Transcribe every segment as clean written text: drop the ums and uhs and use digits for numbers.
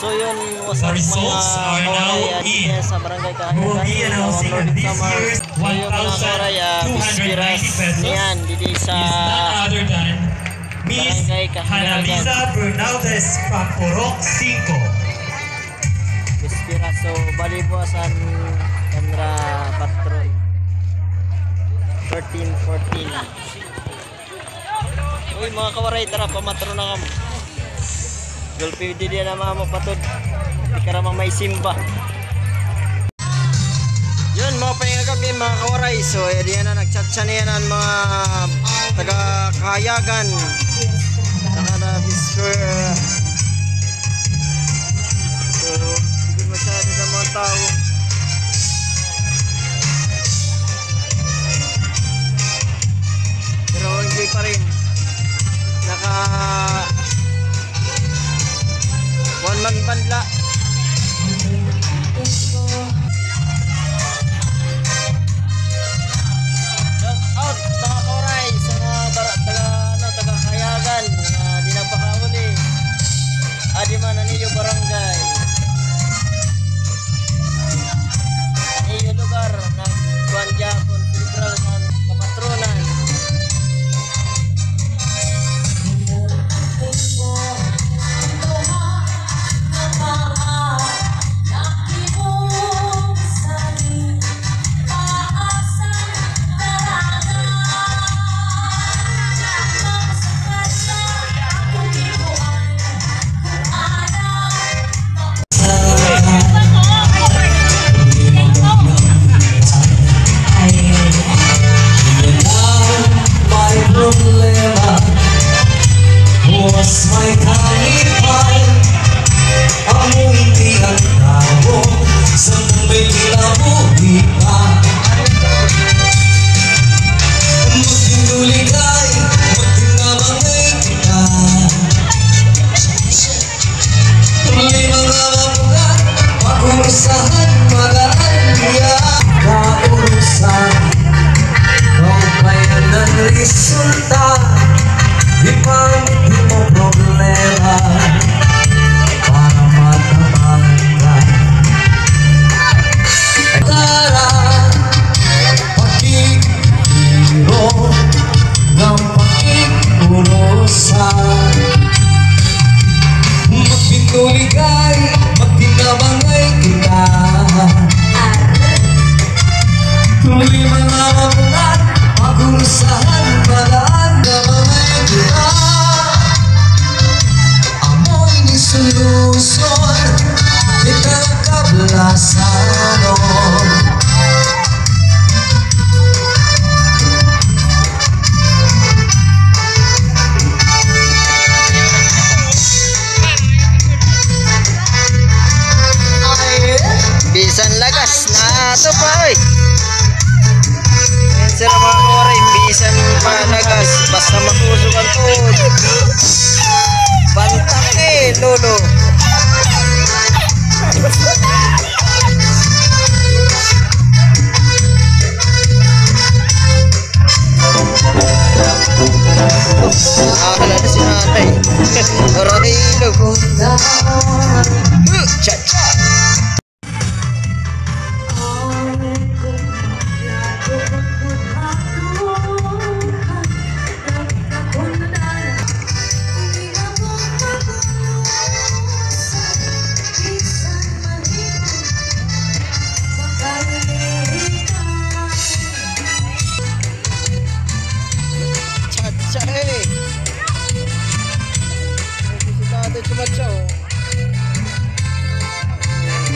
So yun, what's up mga kawaray at sa barangay Kahayagan, Lord Samar. So yun mga kawaray, Bispiras niyan, didi sa barangay Kahayagan. Bispiras, so balibuasan Kendra Patron 13-14. Uy mga kawaray, tara pamatro na kamo. Gulpi di dia nama mo patod. Di ka ramang may simba. Yun mga pangagabi mga kawaray. So diyan na nagchat-chat niya ng mga taga Kahayagan. Saka na Bispir. So siguro masyado sa mga tao. Pero enjoy pa rin. One man bandla. Shout out mga kawaray sa mga taga Kahayagan na di napakauli. Adi man niyo barangay. Niyo lugar na Juan Japon Central ng Kapatronan. Bisan lagas na ito pa oy. Yan sila mga kawaray, bisan pa lagas basta makusok ang tuhod. Bantak eh lolo. Nakakala na si nanay. Naranilog. Cha-cha.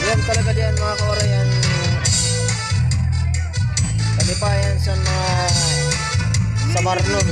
Yan talaga diyan mga kawaray, kalipayan sa mga sa Marlon.